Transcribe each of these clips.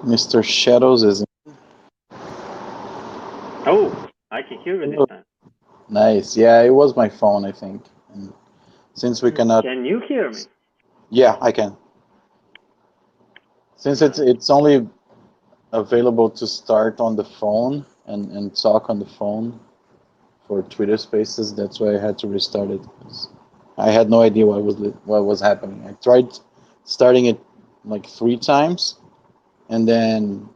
Mr. Shadows is Oh, I can hear you this in. time. Nice. Yeah, it was my phone, I think. And since we cannot, Can you hear me? yeah, I can. Since it's Nice. it's only available to start on the phone and talk on the phone for Twitter Spaces, that's why I had to restart it. 'Cause I had no idea what was happening. I tried starting it like 3 times, and then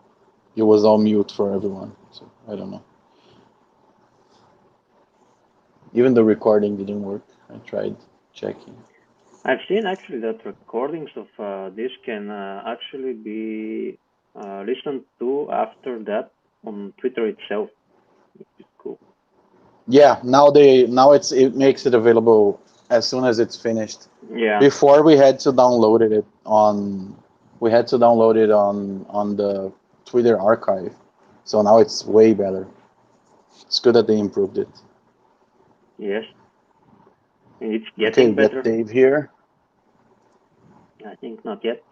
it was all mute for everyone. So I don't know. Even the recording didn't work. I tried checking. I've seen actually that recordings of this can actually be listened to after that on Twitter itself, which is cool. Yeah, now it makes it available as soon as it's finished. Yeah. Before we had to download it on the Twitter archive. So now it's way better. It's good that they improved it. Yes. It's Okay, getting we got better. Dave here. I think not yet.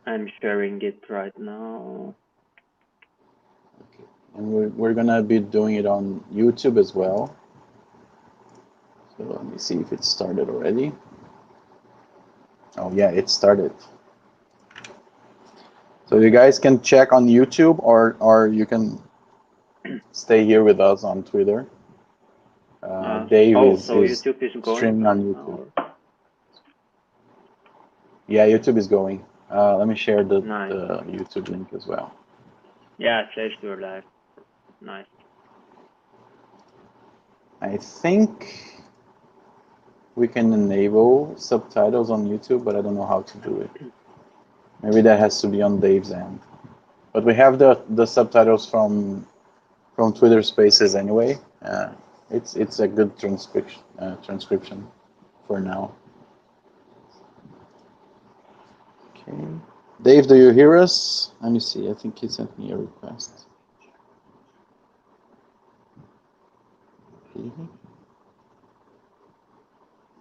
I'm sharing it right now. Okay. And we're gonna be doing it on YouTube as well. So let me see if it started already. Oh yeah, it started. So you guys can check on YouTube or you can stay here with us on Twitter. Dave So is YouTube is going streaming on right YouTube. now. Yeah, YouTube is going. Let me share the Nice. YouTube link as well. Yeah, it says you're live. Nice. I think we can enable subtitles on YouTube, but I don't know how to do it. Maybe that has to be on Dave's end. But we have the subtitles from Twitter Spaces anyway. It's a good transcription for now. Okay. Dave, do you hear us? Let me see. I think he sent me a request. Okay.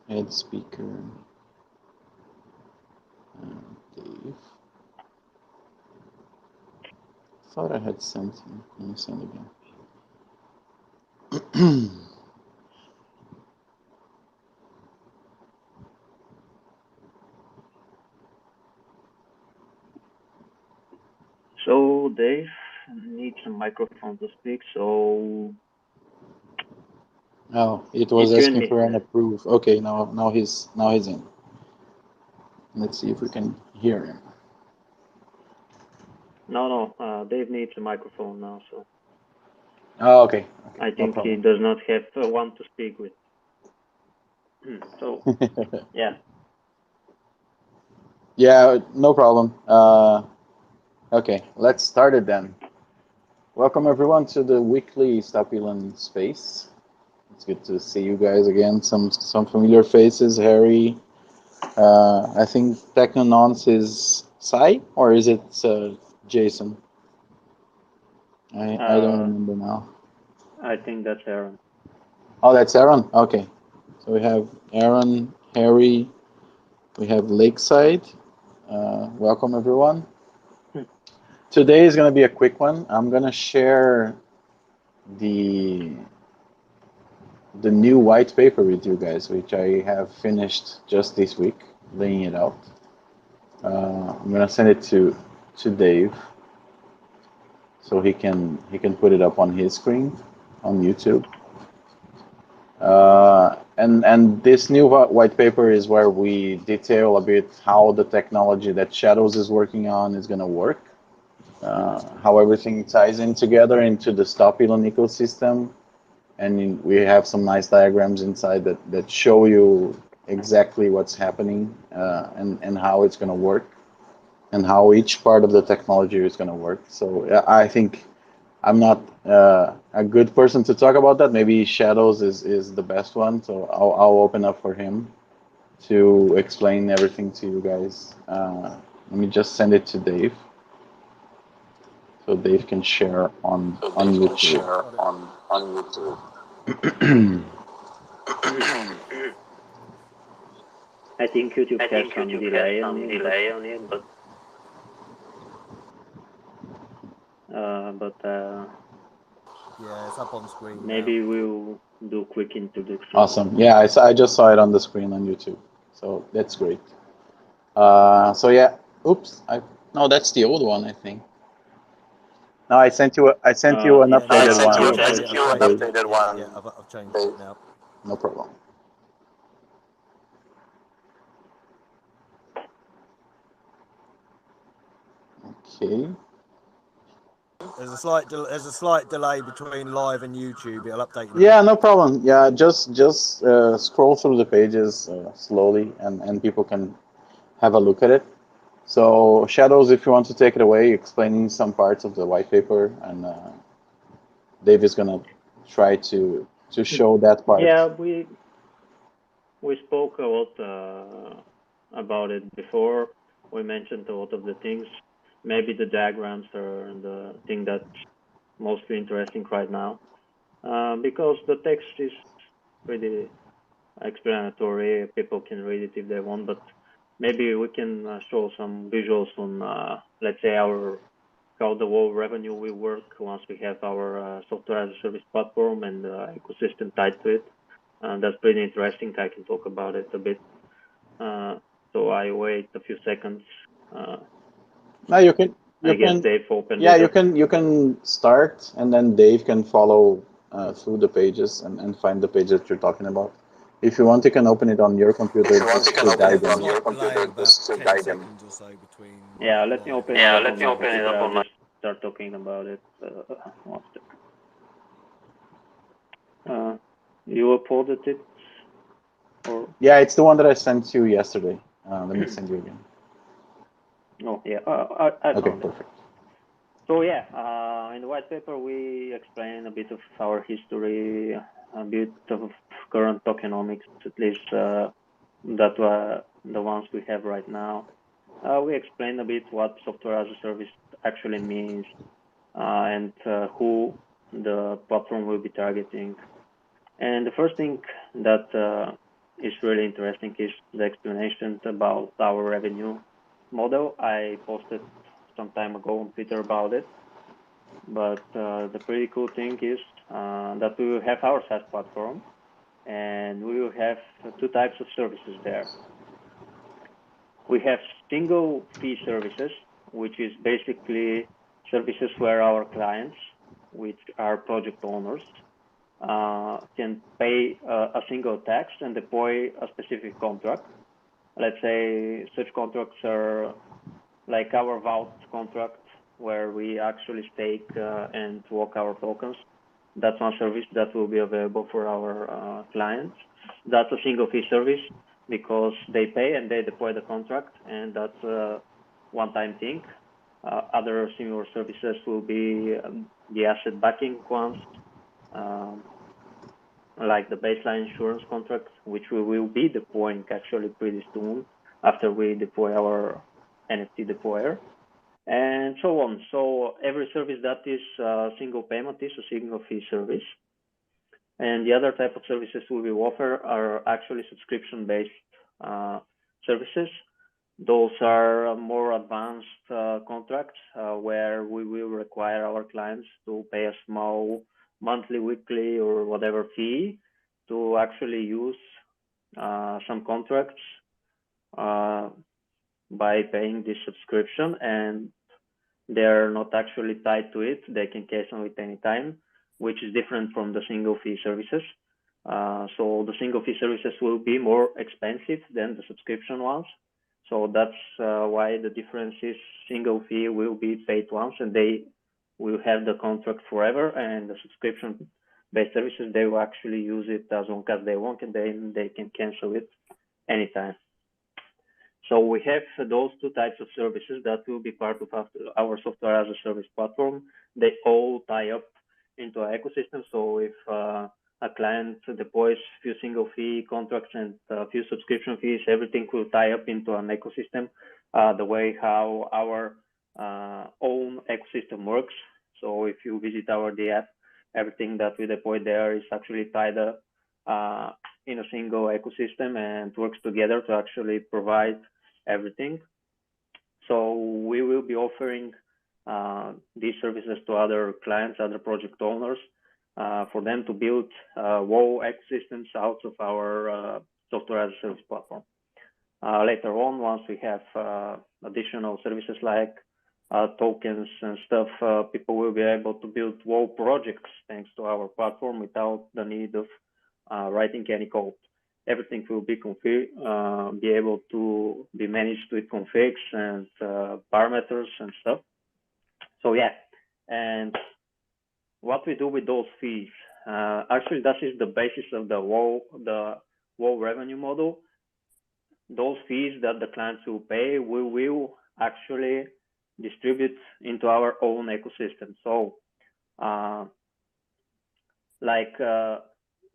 Add speaker. Dave. Thought I had sent him. Let me send again. So Dave needs a microphone to speak. So Oh, it was it's you and asking me. for an approve. Okay, now he's in. Let's see if we can hear him. No. Dave needs a microphone now. So Oh, okay. Okay, I no think he problem. does not have one to speak with. So yeah. Yeah, no problem. Okay, let's start it then. Welcome everyone to the weekly Stopelon space. It's good to see you guys again. Some familiar faces. Harry. I think Technonons is Sai or is it Jason? I don't Uh, remember now. I think that's Aaron. Oh, that's Aaron. Okay, so we have Aaron, Harry. We have Lakeside. Welcome everyone. Today is going to be a quick one. I'm going to share the the new white paper with you guys, which I have finished just this week, laying it out. I'm going to send it to Dave, so he can put it up on his screen on YouTube. And this new white paper is where we detail a bit how the technology that Shadows is working on is going to work, how everything ties in together into the Stopelon ecosystem, and we have some nice diagrams inside that show you exactly what's happening, and how it's going to work, and how each part of the technology is going to work. So I think I'm not a good person to talk about that. Maybe Shadows is the best one, so I'll open up for him to explain everything to you guys. Let me just send it to Dave, so Dave can share on YouTube. I think YouTube has some delay on it, but but Yeah, it's up on screen maybe now. we'll do quick introduction. Awesome. Yeah, I just saw it on the screen on YouTube, so that's great. So yeah, oops, no, that's the old one, I think. No, I sent you an Yeah, no, updated one. I've changed it. Yeah, I've changed it now. No problem. Okay. There's a slight delay between live and YouTube. It'll update in a Yeah, minute. no problem. Yeah, just scroll through the pages slowly, and people can have a look at it. So, Shadows, if you want to take it away, explaining some parts of the white paper, and Dave is gonna try to show that part. Yeah, we spoke a lot about it before. We mentioned a lot of the things. Maybe the diagrams are the thing that's mostly interesting right now, because the text is pretty explanatory. People can read it if they want, but maybe we can show some visuals on, let's say, how the whole revenue will work once we have our software as a service platform and ecosystem tied to it. That's pretty interesting. I can talk about it a bit. So I wait a few seconds. Now you can I guess Dave opened yeah, it up. you can start, and then Dave can follow through the pages and find the page that you're talking about. If you want, you can open it on your computer just to guide There's a them. slight delay of about 10 seconds or so between Yeah, let me live. open it up on my computer. I'll just start talking about it. One second. You uploaded it? Or Yeah, it's the one that I sent you yesterday. Let me send you again. oh yeah, I Okay, found it. perfect. So yeah, in the white paper we explain a bit of our history, a bit of current tokenomics, at least that the ones we have right now. We explain a bit what software as a service actually means and who the platform will be targeting. And the first thing that is really interesting is the explanation about our revenue model. I posted some time ago on Twitter about it. But the pretty cool thing is that we will have our SaaS platform, and we will have two types of services there. We have single fee services, which is basically services where our clients, which are project owners, can pay a single tax and deploy a specific contract. Let's say such contracts are like our vault contract, where we actually stake and walk our tokens. That's one service that will be available for our clients. That's a single fee service because they pay and they deploy the contract, and that's a one-time thing. Other similar services will be the asset backing ones, like the baseline insurance contract, which we will be deploying actually pretty soon after we deploy our NFT deployer, and so on. So every service that is single payment is a single fee service. And the other type of services we will offer are actually subscription-based services. Those are more advanced contracts where we will require our clients to pay a small monthly, weekly, or whatever fee to actually use some contracts by paying this subscription, and they're not actually tied to it. They can cancel it anytime, which is different from the single fee services. So the single fee services will be more expensive than the subscription ones. So that's why the difference is single fee will be paid once and they will have the contract forever, and the subscription based services, they will actually use it as long as they want, and then they can cancel it anytime. So we have those two types of services that will be part of our software as a service platform. They all tie up into our ecosystem. So if a client deploys a few single fee contracts and a few subscription fees, everything will tie up into an ecosystem, the way how our own ecosystem works. So if you visit our DApp, everything that we deploy there is actually tied up in a single ecosystem and works together to actually provide everything. So we will be offering these services to other clients, other project owners, for them to build WoW ecosystems out of our software as a service platform. Later on, once we have additional services like tokens and stuff, people will be able to build WoW projects thanks to our platform without the need of writing any code. Everything will be be able to be managed with configs and parameters and stuff. So yeah, and what we do with those fees, actually that is the basis of the WoW revenue model. Those fees that the clients will pay, we will actually distribute into our own ecosystem. So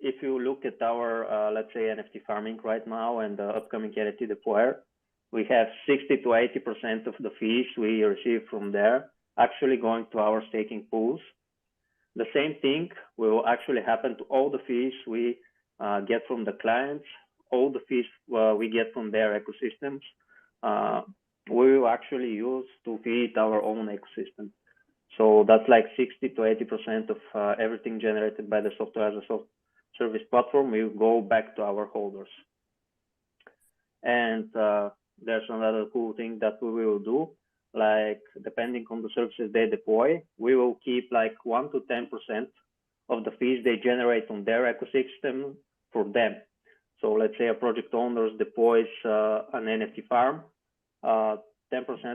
if you look at our, let's say, NFT farming right now and the upcoming NFT deployer, we have 60 to 80% of the fees we receive from there actually going to our staking pools. The same thing will actually happen to all the fees we get from the clients, all the fees we get from their ecosystems. We will actually use to feed our own ecosystem. So that's like 60 to 80% of everything generated by the software as a service platform will go back to our holders. And there's another cool thing that we will do, like depending on the services they deploy, we will keep like 1 to 10% of the fees they generate on their ecosystem for them. So let's say a project owner deploys an NFT farm, 10%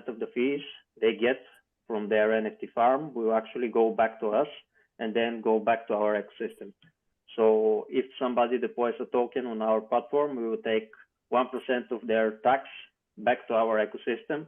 of the fees they get from their NFT farm will actually go back to us and then go back to our ecosystem. So if somebody deploys a token on our platform, we will take 1% of their tax back to our ecosystem,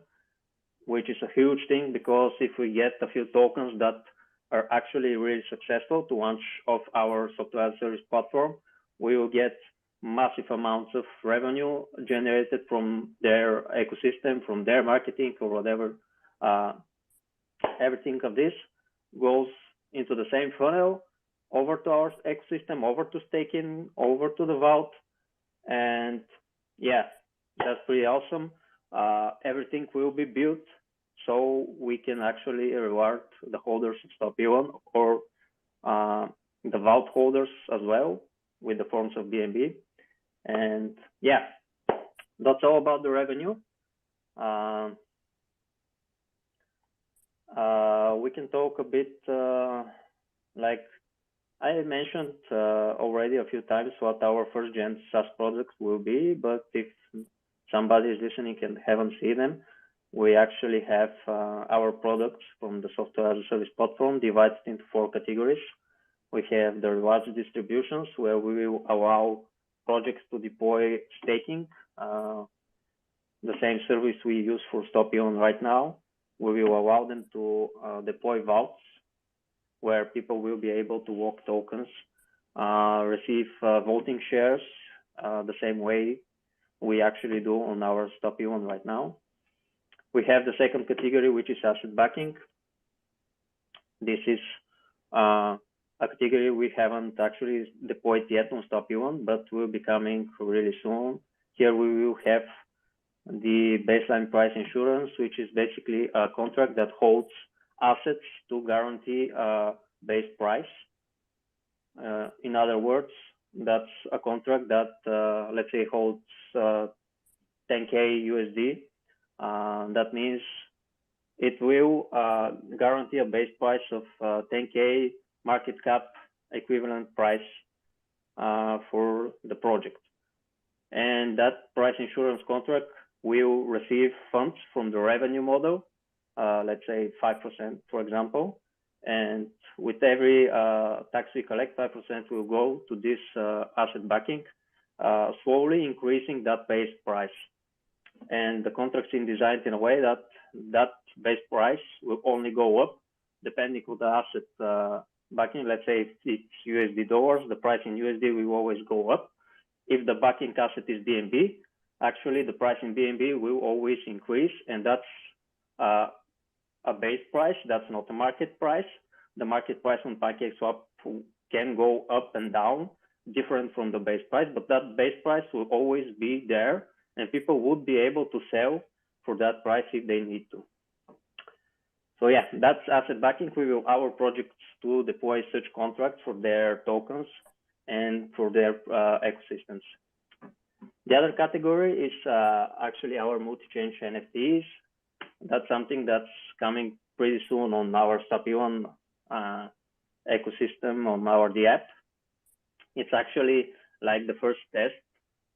which is a huge thing, because if we get a few tokens that are actually really successful to launch off our software as a service platform, we will get massive amounts of revenue generated from their ecosystem, from their marketing or whatever. Everything of this goes into the same funnel, over to our ecosystem, over to staking, over to the vault. And yeah, that's pretty awesome. Everything will be built so we can actually reward the holders of Stopelon or the vault holders as well with the forms of BNB. And yeah, that's all about the revenue. We can talk a bit, like I mentioned already a few times what our first gen SaaS products will be, but if somebody is listening and haven't seen them, we actually have our products from the software as a service platform divided into 4 categories. We have the rewards distributions, where we will allow projects to deploy staking, the same service we use for Stopelon right now. We will allow them to deploy vaults, where people will be able to walk tokens, receive voting shares, the same way we actually do on our Stopelon right now. We have the second category, which is asset backing. This is a category we haven't actually deployed yet on Stopelon, but will be coming really soon. Here we will have the baseline price insurance, which is basically a contract that holds assets to guarantee a base price. In other words, that's a contract that, let's say, holds 10K USD. That means it will guarantee a base price of 10K market cap equivalent price for the project. And that price insurance contract will receive funds from the revenue model, let's say 5%, for example. And with every tax we collect, 5% will go to this asset backing, slowly increasing that base price. And the contract's designed in a way that that base price will only go up depending on the asset backing. Let's say if it's USD dollars, the price in USD will always go up. If the backing asset is BNB, actually the price in BNB will always increase, and that's a base price. That's not a market price. The market price on PancakeSwap can go up and down, different from the base price, but that base price will always be there, and people would be able to sell for that price if they need to. So yeah, that's asset backing. We will our projects to deploy such contracts for their tokens and for their ecosystems. The other category is actually our multi-chain NFTs. That's something that's coming pretty soon on our Stopelon ecosystem on our app. It's actually like the first test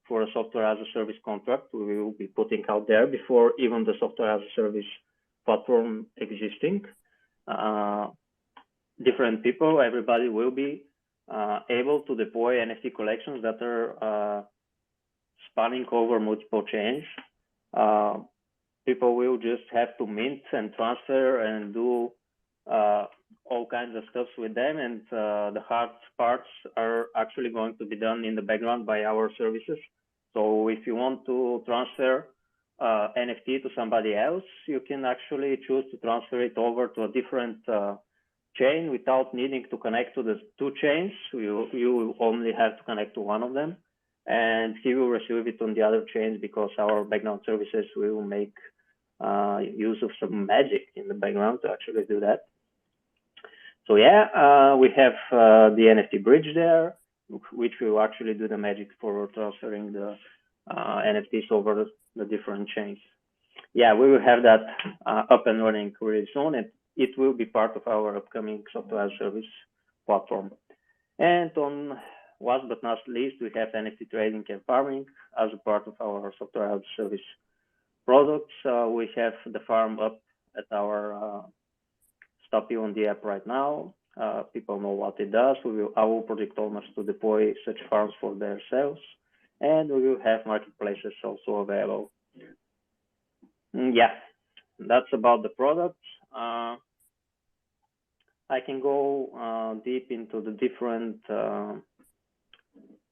for a software as a service contract we will be putting out there before even the software as a service platform existing. Different people, everybody will be able to deploy NFT collections that are spanning over multiple chains. People will just have to mint and transfer and do all kinds of stuff with them, and the hard parts are actually going to be done in the background by our services. So if you want to transfer NFT to somebody else, you can actually choose to transfer it over to a different chain without needing to connect to the two chains. You only have to connect to one of them, and he will receive it on the other chains because our background services will make use of some magic in the background to actually do that. So yeah, we have the NFT bridge there, which will actually do the magic for transferring the NFTs over the different chains. Yeah, we will have that up and running really soon, and it will be part of our upcoming software as a service platform. And on last but not least, we have NFT trading and farming as a part of our software as a service products. We have the farm up at our Stopelon app right now. People know what it does. I will project owners to deploy such farms for themselves, and we will have marketplaces also available. Yeah, that's about the products. I can go deep into the different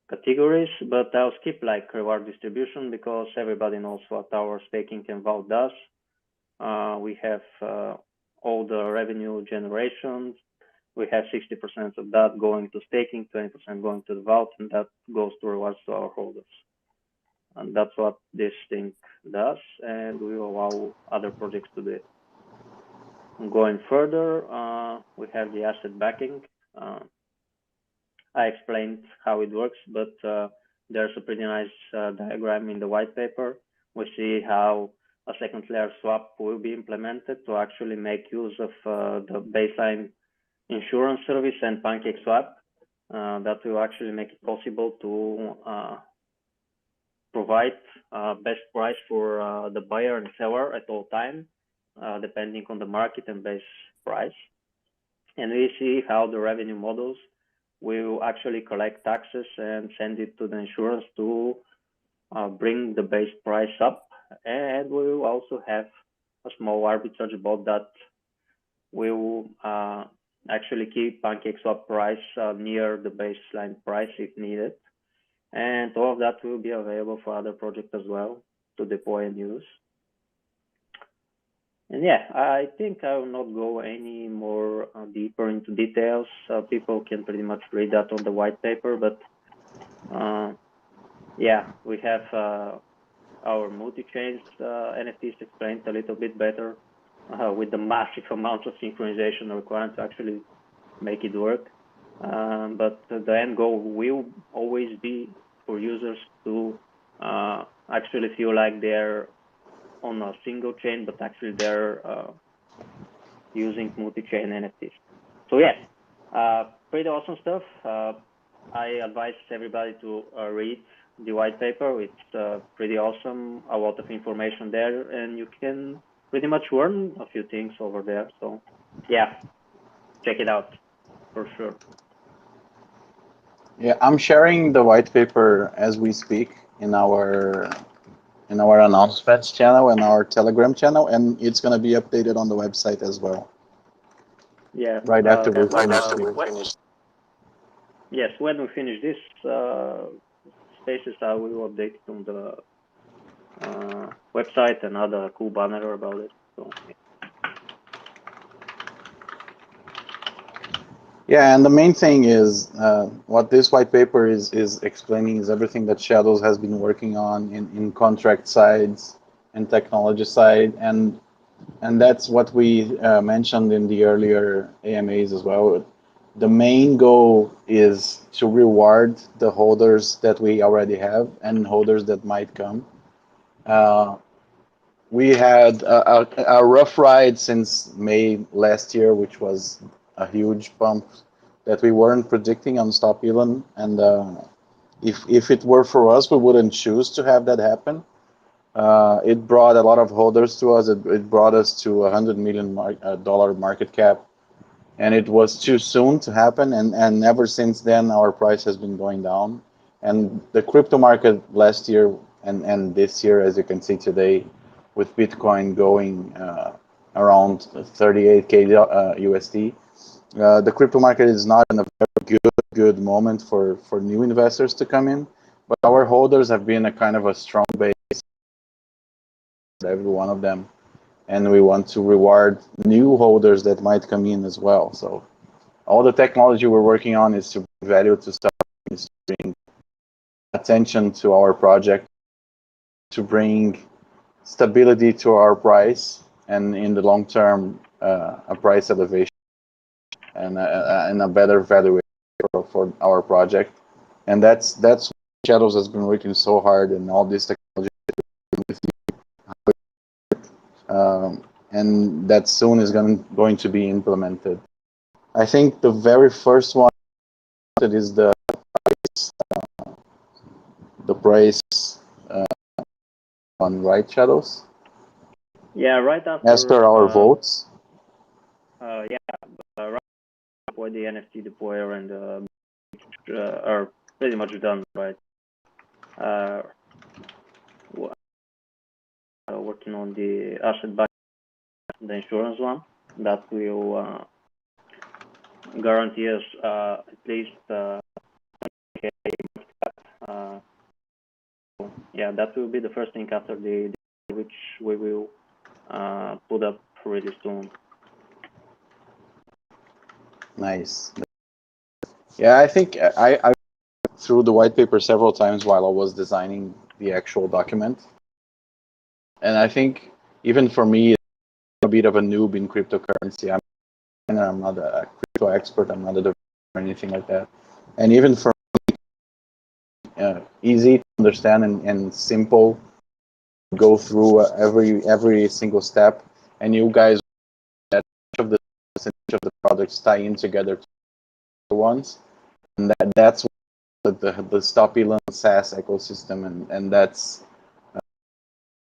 categories, but I'll skip like reward distribution because everybody knows what our staking and vault does. We have all the revenue generations. We have 60% of that going to staking, 20% going to the vault, and that goes to rewards to our holders. And that's what this thing does, and we will allow other projects to do it. Going further, we have the asset backing. I explained how it works, but there's a pretty nice diagram in the white paper. We see how a second layer swap will be implemented to actually make use of the baseline insurance service and PancakeSwap. That will actually make it possible to provide best price for the buyer and seller at all time, depending on the market and base price. And we see how the revenue models will actually collect taxes and send it to the insurance to bring the base price up. And we will also have a small arbitrage bot that will actually keep PancakeSwap price near the baseline price if needed. And all of that will be available for other projects as well to deploy and use. And yeah, I think I will not go any more deeper into details. People can pretty much read that on the white paper, but yeah, we have our multi-chains NFTs explained a little bit better with the massive amount of synchronization required to actually make it work. But the end goal will always be for users to actually feel like they're on a single chain, but actually they're using multi-chain NFTs. So yeah, pretty awesome stuff. I advise everybody to read the white paper. It's pretty awesome, a lot of information there, and you can pretty much learn a few things over there. So yeah, check it out for sure. Yeah, I'm sharing the white paper as we speak in our announcements channel and our Telegram channel, and it's going to be updated on the website as well. Yeah. Right after we finish. Yes, when we finish this spaces, I will update it on the website and add a cool banner about it. So, yeah. Yeah, and the main thing is what this white paper is explaining is everything that Shadows has been working on in contract sides and technology side, and And that's what we mentioned in the earlier AMAs as well. The main goal is to reward the holders that we already have and holders that might come. We had a rough ride since May last year, which was a huge bump that we weren't predicting on Stopelon. And if it were for us, we wouldn't choose to have that happen. It brought a lot of holders to us. It brought us to $100 million market cap, and it was too soon to happen. And ever since then, our price has been going down. And the crypto market last year and this year, as you can see today, with Bitcoin going around 38K USD, the crypto market is not in a very good moment for new investors to come in. But our holders have been a kind of a strong base, every one of them, and we want to reward new holders that might come in as well. So all the technology we're working on is to bring value to start, is to bring attention to our project, to bring stability to our price, and in the long term, a price elevation and a better valuation for our project. And that's Shadows has been working so hard, and all this technology with and that soon is going to be implemented. I think the very first one that is the price on right, Shadows. Yeah, right after. As per our votes. Yeah, right before the NFT deployer and are pretty much done, right? Working on the asset back, the insurance one that will guarantee us at least yeah, that will be the first thing after the which we will put up really soon. Nice. Yeah, I think I through the white paper several times while I was designing the actual document, and I think even for me, it's a bit of a noob in cryptocurrency. I'm not a crypto expert. I'm not a developer or anything like that. And even for easy to understand and simple, go through every single step, and you guys that each of the products tie in together to ones, and that's the Stopelon SaaS ecosystem, and that's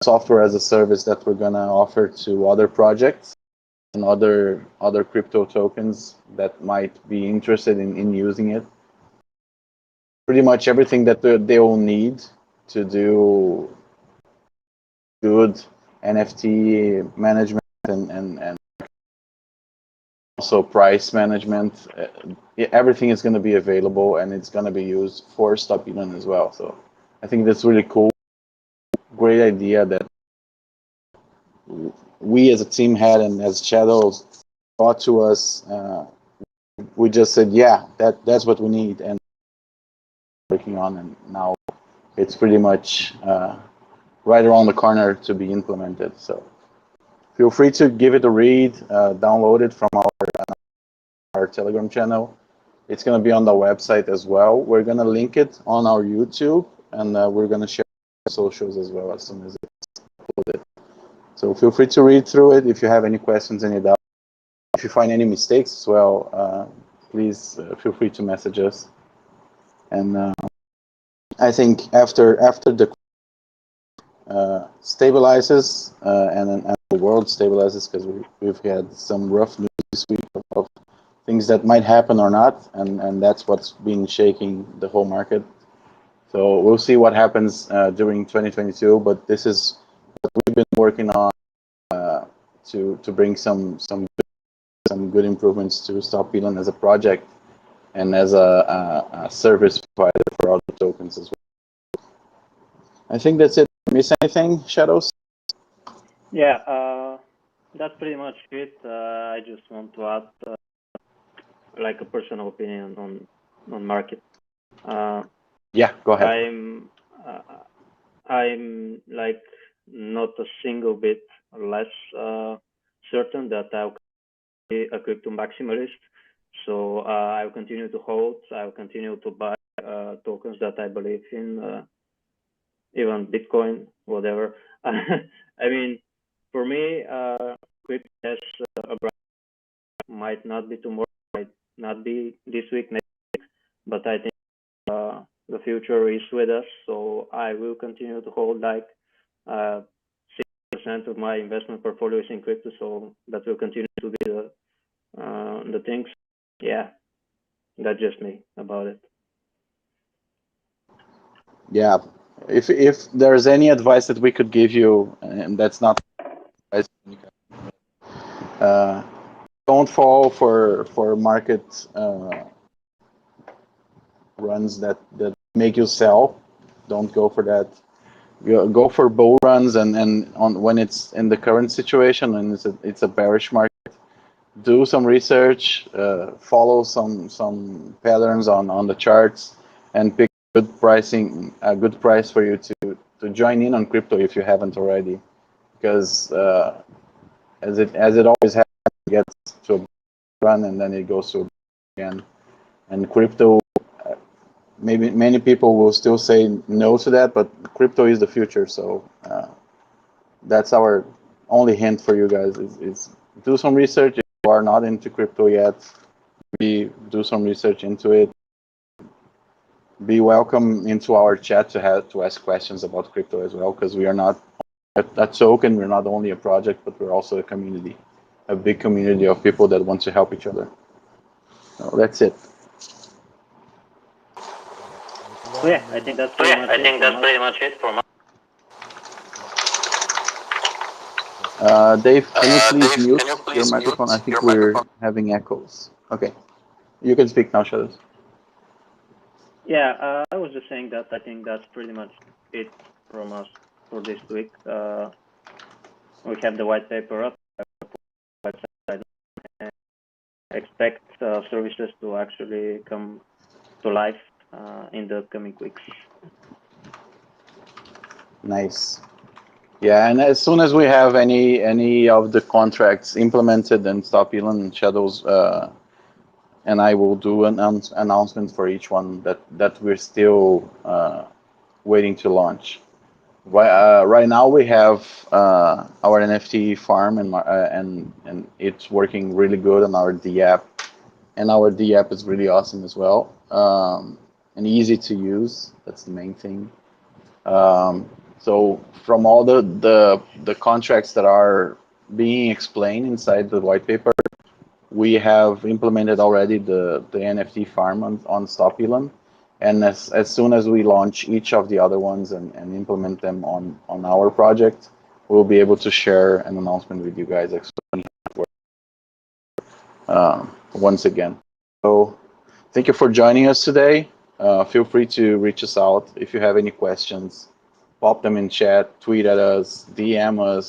software as a service that we're gonna offer to other projects and other crypto tokens that might be interested in using it. Pretty much everything that they will need to do good NFT management and also price management. Everything is going to be available, and it's going to be used for Stopelon as well. So I think that's really cool. Great idea that we as a team had, and as Shadows brought to us. We just said, yeah, that's what we need, and working on, and now it's pretty much right around the corner to be implemented. So feel free to give it a read, download it from our Telegram channel. It's going to be on the website as well. We're going to link it on our YouTube, and we're going to share socials as well as soon as it's uploaded. So feel free to read through it. If you have any questions, any doubts, if you find any mistakes as well, please feel free to message us. And I think after the stabilizes and the world stabilizes, because we've had some rough news this week of things that might happen or not, and that's what's been shaking the whole market. So we'll see what happens during 2022, but this is what we've been working on to bring some good improvements to Stopelon as a project and as a service provider for other tokens as well. I think that's it. Miss anything, Shadows? Yeah, that's pretty much it. I just want to add like a personal opinion on market. Yeah, go ahead. I'm like not a single bit less certain that I'll be a crypto maximalist. So I'll continue to hold. I'll continue to buy tokens that I believe in, even Bitcoin, whatever. I mean, for me, crypto has a brand. Might not be tomorrow, might not be this week, next week, but I think the future is with us. So I will continue to hold like 6% of my investment portfolio is in crypto. So that will continue to be the things. Yeah, that's just me about it. Yeah, if there's any advice that we could give you, and that's not advice, don't fall for market runs that make you sell. Don't go for that. Go for bull runs, and on when it's in the current situation and it's a bearish market. Do some research, follow some patterns on the charts, and pick good pricing, a good price for you to join in on crypto if you haven't already, because as it always happens, it gets to a run and then it goes to a again. And crypto, maybe many people will still say no to that, but crypto is the future. So that's our only hint for you guys: is do some research. If you are not into crypto yet, do some research into it. Be welcome into our chat to ask questions about crypto as well, because we are not a token. We're not only a project, but we're also a community, a big community of people that want to help each other. So that's it. So yeah, I think that's pretty much it for us. Dave, can you please mute your microphone? I think we're having echoes. Okay, you can speak now, Shadows. Yeah, I was just saying that I think that's pretty much it from us for this week. We have the white paper up, website, and expect services to actually come to life in the coming weeks. Nice. Yeah, and as soon as we have any of the contracts implemented and Stopelon Shadows, and I will do an announcement for each one that we're still waiting to launch. Right now we have our NFT farm and it's working really good on our D app, and our D app is really awesome as well, and easy to use. That's the main thing. So from all the contracts that are being explained inside the white paper, we have implemented already the NFT farm on Stopelon, and as soon as we launch each of the other ones and implement them on our project, we'll be able to share an announcement with you guys once again. So thank you for joining us today. Feel free to reach us out if you have any questions. Pop them in chat, tweet at us, DM us,